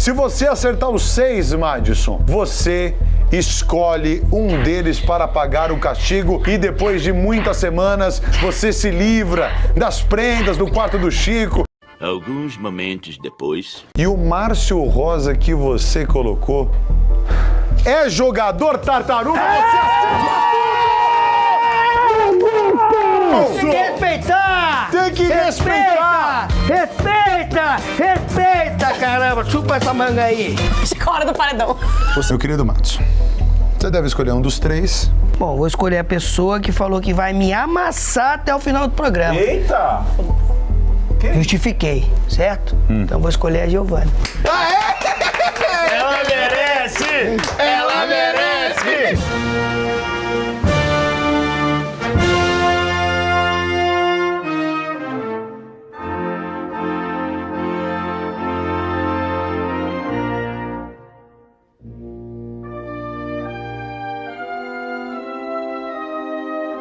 Se você acertar os 6, Madison, você escolhe um deles para pagar o castigo e depois de muitas semanas você se livra das prendas do quarto do Chico. Alguns momentos depois... E o Márcio Rosa que você colocou é jogador tartaruga. Você acertou! Tem que respeitar! Tem que respeitar! Respeita, caramba! Chupa essa manga aí! Hora do paredão. Meu querido Matos, você deve escolher um dos 3. Bom, vou escolher a pessoa que falou que vai me amassar até o final do programa. Eita! Justifiquei, certo? Então vou escolher a Giovana. Aê!